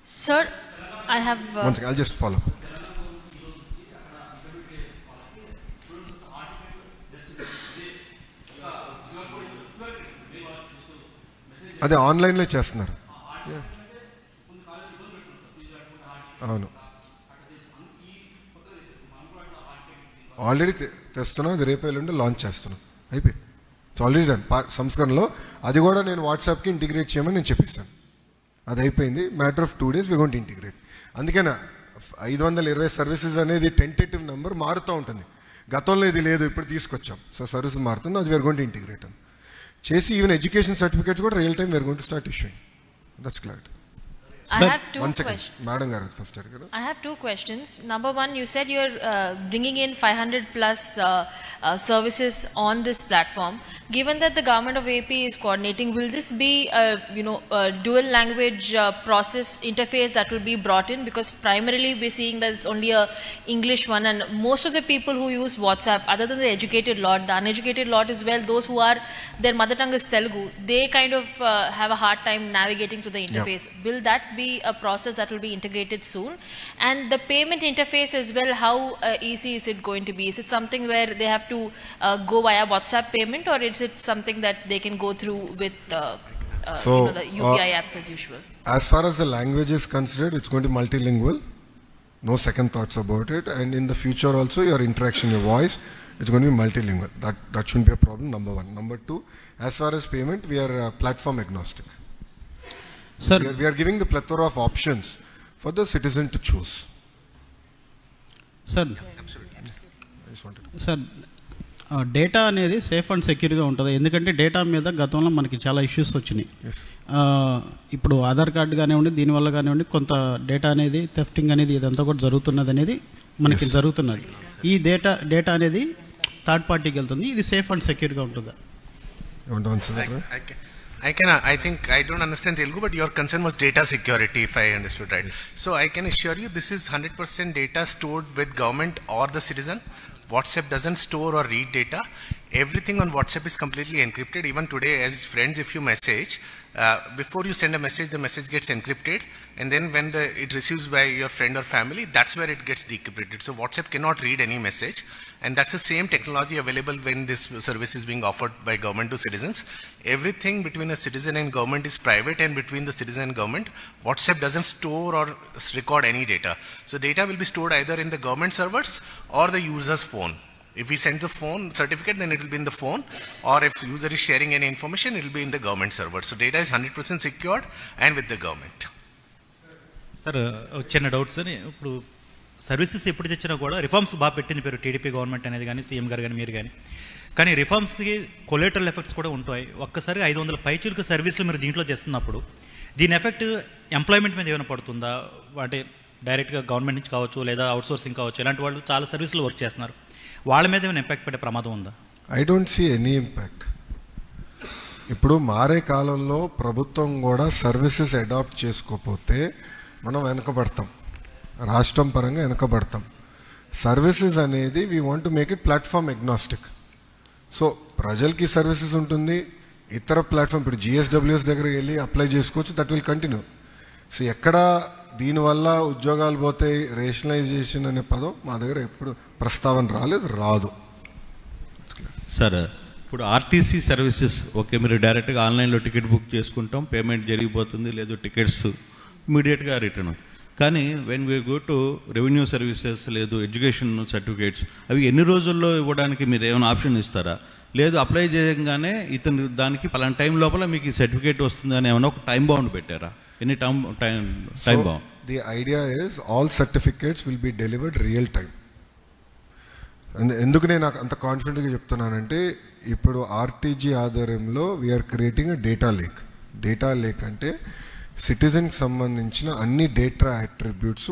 Sir, I have... One second, I'll just follow. అదే ఆన్లైన్లో చేస్తున్నారు. అవును, ఆల్రెడీ తెస్తున్నాం, అది రేపు ఎల్లుండి లాంచ్ చేస్తున్నాం, అయిపోయి ఇట్స్ ఆల్రెడీ డన్. సంస్కరణలో అది కూడా నేను వాట్సాప్కి ఇంటిగ్రేట్ చేయమని నేను చెప్పిస్తాను, అది అయిపోయింది. Matter of 2 days we going to integrate. అందుకనే 520 సర్వీసెస్ అనేది టెంటేటివ్ నెంబర్ మారుతూ ఉంటుంది. గతంలో ఇది లేదు, ఇప్పుడు తీసుకొచ్చాం. సో సర్వీస్ మారుతుంది, అది వేర్ గోయింగ్ టు ఇంటిగ్రేట్ అని చేసి ఈవెన్ ఎడ్యుకేషన్ సర్టిఫికేట్స్ కూడా real time we're going to start issuing. That's clarity. I have two questions. Madam Garu, first. I have 2 questions. Number one, you said you're bringing in 500 plus services on this platform. Given that the government of AP is coordinating, will this be a dual language process interface that will be brought in? Because primarily we're seeing that it's only a English one, and most of the people who use WhatsApp, other than the educated lot, the uneducated lot as well, those who are, their mother tongue is Telugu, they kind of have a hard time navigating through the interface. Yep. Will that be a process that will be integrated soon? And the payment interface as well, how easy is it going to be? Is it something where they have to go via WhatsApp payment, or is it something that they can go through with the UPI apps as usual? As far as the language is considered, it's going to be multilingual, no second thoughts about it. And in the future also, your interaction, your voice, it's going to be multilingual. That shouldn't be a problem, number one. Number two, as far as payment, we are platform agnostic. Sir, we are giving the plethora of options for the citizen to choose. Sir, sir data అనేది safe and సెక్యూర్గా ఉంటుంది. ఎందుకంటే data మీద గతంలో మనకి చాలా issues వచ్చినాయి. ఇప్పుడు Aadhaar card కానివ్వండి, దీనివల్ల కానివ్వండి, కొంత డేటా అనేది థెఫ్టింగ్ అనేది ఇదంతా కూడా జరుగుతున్నది అనేది మనకి జరుగుతున్నది. ఈ డేటా అనేది థర్డ్ పార్టీకి వెళ్తుంది. ఇది సేఫ్ అండ్ సెక్యూర్గా ఉంటుందా? I think I don't understand Telugu, but your concern was data security, if I understood right. Yes. So I can assure you this is 100% data stored with government or the citizen. WhatsApp doesn't store or read data. Everything on WhatsApp is completely encrypted. Even today, as friends, if you message, before you send a message, the message gets encrypted, and then when it receives by your friend or family, that's where it gets decrypted. So WhatsApp cannot read any message, and that's the same technology available when this service is being offered by government to citizens. Everything between a citizen and government is private, and between the citizen and government, WhatsApp doesn't store or record any data. So data will be stored either in the government servers or the user's phone. If we send the phone certificate, then it will be in the phone, or if user is sharing any information, it will be in the government server. So data is 100% secured and with the government. Sir, చిన్న doubts అని ఇప్పుడు services ఎప్పుడు తెచ్చినా కూడా reforms బాగా పెట్టింది పేరు TDP government అనేది కానీ సీఎం గారు కానీ మీరు కానీ. కానీ రిఫార్మ్స్కి కొలేటరల్ ఎఫెక్ట్స్ కూడా ఉంటాయి. ఒక్కసారి 500 పైచిలుకు సర్వీసులు మీరు దీంట్లో చేస్తున్నప్పుడు దీని ఎఫెక్ట్ ఎంప్లాయ్మెంట్ మీద ఏమైనా పడుతుందా? అంటే డైరెక్ట్గా గవర్నమెంట్ నుంచి కావచ్చు, లేదా అవుట్సోర్సింగ్ కావచ్చు, ఇలాంటి వాళ్ళు చాలా సర్వీసులు వర్క్ చేస్తున్నారు, వాళ్ళ మీద ఏమైనా ఇంపాక్ట్ పడే ప్రమాదం ఉందా? I don't see any impact. ఇప్పుడు మారే కాలంలో ప్రభుత్వం కూడా సర్వీసెస్ అడాప్ట్ చేసుకోకపోతే మనం వెనకబడతాం, రాష్ట్రం పరంగా వెనకబడతాం. సర్వీసెస్ అనేది we want to make it platform agnostic. So ప్రజలకి సర్వీసెస్ ఉంటుంది, ఇతర ప్లాట్ఫామ్ ఇప్పుడు జిఎస్డబ్ల్యూఎస్ దగ్గరికి వెళ్ళి అప్లై చేసుకోవచ్చు, దట్ విల్ కంటిన్యూ. సో ఎక్కడ దీనివల్ల ఉద్యోగాలు పోతాయి, రేషనలైజేషన్ అనే పదం మా దగ్గర ఎప్పుడు ప్రస్తావన రాదు. సార్, ఇప్పుడు ఆర్టీసీ సర్వీసెస్ ఓకే, మీరు డైరెక్ట్గా ఆన్లైన్లో టికెట్ బుక్ చేసుకుంటాం, పేమెంట్ జరిగిపోతుంది, లేదు టికెట్స్ ఇమీడియట్గా రిటర్న్. కానీ when we go to revenue services, లేదు ఎడ్యుకేషన్ సర్టిఫికేట్స్, అవి ఎన్ని రోజుల్లో ఇవ్వడానికి మీరు ఏమైనా ఆప్షన్ ఇస్తారా? లేదు అప్లై చేయగానే ఇతను దానికి పలానా టైం లోపల మీకు ఈ సర్టిఫికేట్ వస్తుంది అని ఏమైనా ఒక టైం బౌండ్ పెట్టారా? ఎన్ని time bound? The idea is all certificates will be delivered real time. ఎందుకు నేను అంత కాన్ఫిడెంట్గా చెప్తున్నానంటే, ఇప్పుడు ఆర్టీజీ ఆధారంలో we are creating data lake. Data lake అంటే సిటిజన్కి సంబంధించిన అన్ని డేటా అట్రిబ్యూట్స్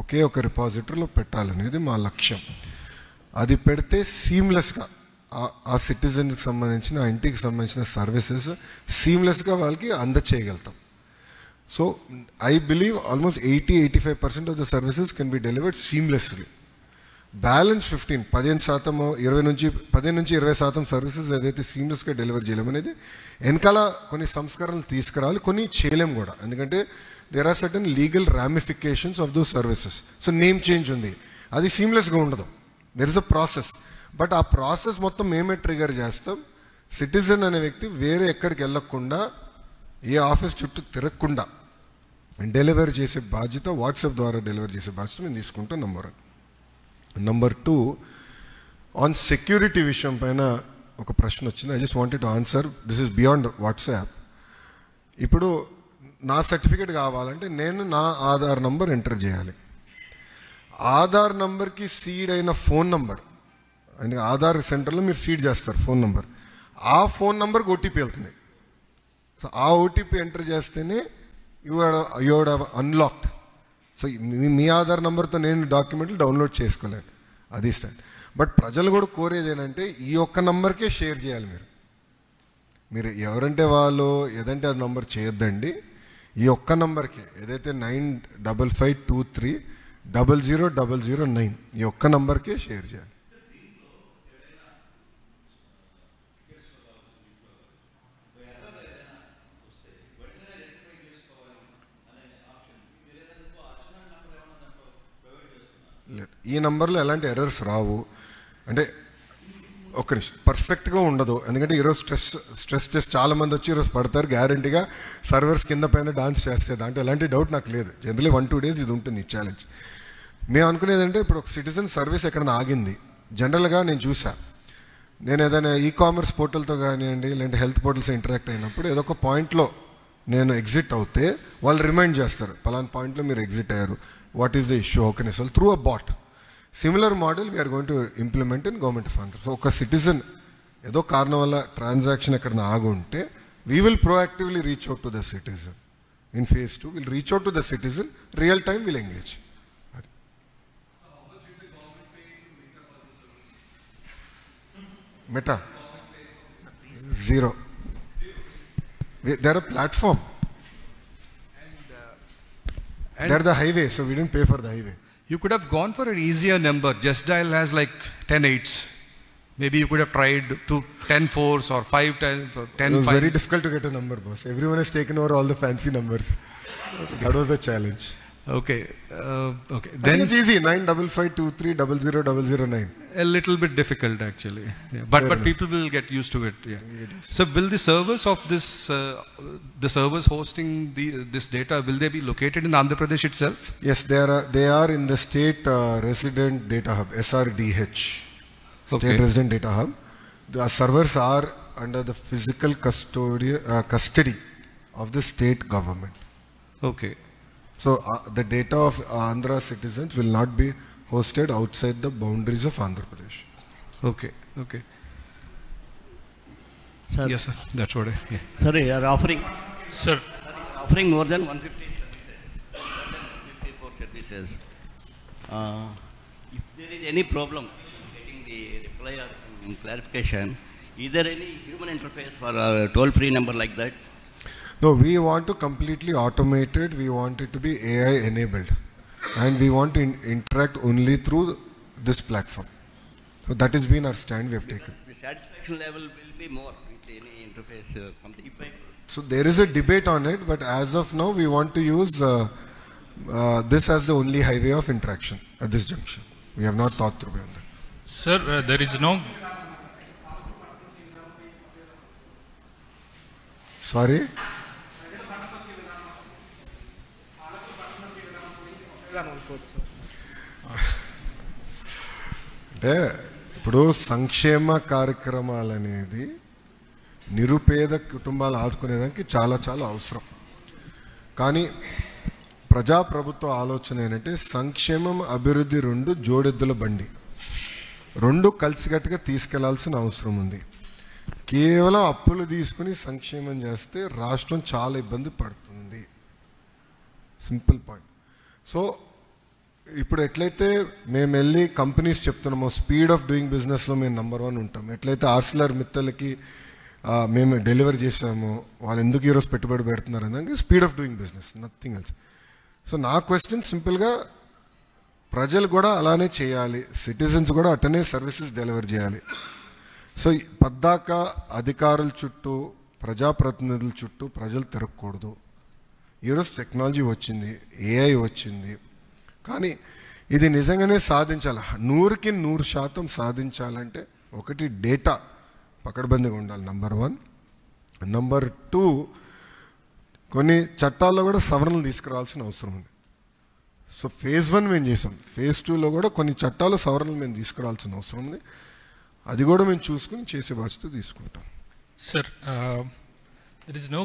ఒకే ఒక రిపాజిటరీలో పెట్టాలనేది మా లక్ష్యం. అది పెడితే సీమ్లెస్గా ఆ సిటిజన్కి సంబంధించిన, ఆ ఇంటికి సంబంధించిన సర్వీసెస్ సీమ్లెస్గా వాళ్ళకి అందచేయగలుగుతాం. So I believe almost 80-85% of the services can be delivered seamlessly. Balance 15 నుంచి 20% సర్వీసెస్ ఏదైతే సీమ్లెస్గా డెలివర్ చేయలేము అనేది వెనకాల కొన్ని సంస్కరణలు తీసుకురావాలి, కొన్ని చేయలేము కూడా. ఎందుకంటే there are certain legal ramifications of those services. So name change ఉంది, అది సీమ్లెస్గా ఉండదు. There is a process. But ఆ ప్రాసెస్ మొత్తం మేమే ట్రిగర్ చేస్తాం. సిటిజన్ అనే వ్యక్తి వేరే ఎక్కడికి వెళ్ళకుండా, ఏ ఆఫీస్ చుట్టూ తిరగకుండా డెలివరీ చేసే బాధ్యత, వాట్సాప్ ద్వారా డెలివరీ చేసే బాధ్యత మేము తీసుకుంటాం. నెంబర్ 1. నెంబర్ 2, ఆన్ సెక్యూరిటీ విషయం పైన ఒక ప్రశ్న వచ్చింది. I just wanted to answer. This is beyond WhatsApp. ఇప్పుడు నా సర్టిఫికేట్ కావాలంటే నేను నా ఆధార్ నంబర్ ఎంటర్ చేయాలి. ఆధార్ నంబర్కి సీడ్ అయిన ఫోన్ నంబర్, అంటే ఆధార్ సెంటర్లో మీరు సీడ్ చేస్తారు ఫోన్ నంబర్, ఆ ఫోన్ నంబర్కి ఓటీపీ వెళ్తుంది. సో ఆ ఓటీపీ ఎంటర్ చేస్తేనే you would have unlocked. So మీ ఆధార్ నెంబర్తో నేను డాక్యుమెంట్లు డౌన్లోడ్ చేసుకోలేను. అది స్టార్ట్. బట్ ప్రజలు కూడా కోరేది ఏంటంటే ఈ ఒక్క నంబర్కే షేర్ చేయాలి. మీరు ఎవరంటే వాళ్ళు ఏదంటే అది నంబర్ చేయొద్దండి. ఈ ఒక్క నంబర్కే, ఏదైతే 9552300009 ఈ ఒక్క నంబర్కే షేర్ చేయాలి. ఈ నంబర్లో ఎలాంటి ఎర్రర్స్ రావు. అంటే ఒక్క నిమిషం, పర్ఫెక్ట్గా ఉండదు. ఎందుకంటే ఈరోజు స్ట్రెస్ టెస్ట్ చాలామంది వచ్చి ఈరోజు పడతారు, గ్యారంటీగా సర్వర్స్ కింద పైన డాన్స్ చేస్తే దాంట్లో ఎలాంటి డౌట్ నాకు లేదు. జనరలీ 1-2 days ఇది ఉంటుంది ఈ ఛాలెంజ్. మేము అనుకునేది అంటే ఇప్పుడు ఒక సిటిజన్ సర్వీస్ ఎక్కడైనా ఆగింది, జనరల్గా నేను చూసా, నేను ఏదైనా ఈకామర్స్ పోర్టల్తో కానివ్వండి, లేదంటే హెల్త్ పోర్టల్స్ ఇంటరాక్ట్ అయినప్పుడు ఏదో ఒక పాయింట్లో నేను ఎగ్జిట్ అవుతే వాళ్ళు రిమైండ్ చేస్తారు, పలానా పాయింట్లో మీరు ఎగ్జిట్ అయ్యారు, what is the issue, how can I solve through a bot. Similar model we are going to implement in government of Andhra. So ఒక సిటిజన్ ఏదో కారణం వల్ల ట్రాన్సాక్షన్ ఎక్కడ ఆగి ఉంటే we will proactively reach out to the citizen. In phase 2 will reach out to the citizen, real time will engage. Meta, 0. They're a platform. They're the highway, so we didn't pay for the highway. You could have gone for an easier number. Just Dial has like 10 8s. Maybe you could have tried 10 4s or 5 10 or 10 It was 5s. very difficult to get a number, boss. Everyone has taken over all the fancy numbers. That was the challenge. Okay. Okay. Then it's easy. 9552300009. A little bit difficult actually. Yeah. But people will get used to it. Yeah. So will the servers of this, the servers hosting this data, will they be located in Andhra Pradesh itself? Yes, they are in the State Resident Data Hub, SRDH. State Resident Data Hub. The servers are under the physical custody of the state government. Okay. So the data of Andhra citizens will not be hosted outside the boundaries of Andhra Pradesh. Okay. Okay. Sir. Yes, sir. That's what I. Yeah. Sir, you are offering. Sir. Offering more than 150 services. If there is any problem getting the reply or clarification, is there any human interface for a toll-free number like that? No, we want to completely automate it. We want it to be AI enabled, and we want to interact only through this platform. So that has been our stand we have taken. The satisfaction level will be more with any interface, something. So there is a debate on it, but as of now we want to use this as the only highway of interaction at this junction. We have not thought through beyond that. Sir, there is no... Sorry? అంటే ఇప్పుడు సంక్షేమ కార్యక్రమాలు అనేది నిరుపేద కుటుంబాలు ఆదుకునేదానికి చాలా చాలా అవసరం. కానీ ప్రజాప్రభుత్వ ఆలోచన ఏంటంటే సంక్షేమం అభివృద్ధి రెండు జోడెద్దుల బండి, రెండు కలిసికట్టుగా తీసుకెళ్లాల్సిన అవసరం ఉంది. కేవలం అప్పులు తీసుకుని సంక్షేమం చేస్తే రాష్ట్రం చాలా ఇబ్బంది పడుతుంది. Simple point. సో ఇప్పుడు ఎట్లయితే మేము వెళ్ళి కంపెనీస్ చెప్తున్నామో స్పీడ్ ఆఫ్ డూయింగ్ బిజినెస్లో మేము నెంబర్ 1 ఉంటాం, ఎట్లయితే ఆర్సిలర్ మిత్తలకి మేము డెలివరీ చేసామో వాళ్ళు ఎందుకు ఈరోజు పెట్టుబడి పెడుతున్నారు అంటే speed of doing business, nothing else. So నా క్వశ్చన్ సింపుల్గా ప్రజలు కూడా అలానే చేయాలి, సిటిజన్స్ కూడా అటనే సర్వీసెస్ డెలివరీ చేయాలి. సో పద్దాక అధికారుల చుట్టూ ప్రజాప్రతినిధుల చుట్టూ ప్రజలు తిరగకూడదు. ఈరోజు టెక్నాలజీ వచ్చింది, ఏఐ వచ్చింది, కానీ ఇది నిజంగానే సాధించాలి. 100కి 100% సాధించాలంటే ఒకటి డేటా పకడ్బందీగా ఉండాలి, నంబర్ 1. నంబర్ 2, కొన్ని చట్టాల్లో కూడా సవరణలు తీసుకురావాల్సిన అవసరం ఉంది. సో ఫేజ్ 1 మేము చేసాం, ఫేజ్ 2లో కూడా కొన్ని చట్టాలు సవరణలు మేము తీసుకురావాల్సిన అవసరం ఉంది. అది కూడా మేము చూసుకుని చేసే బాధ్యత తీసుకుంటాం. Sir, there is no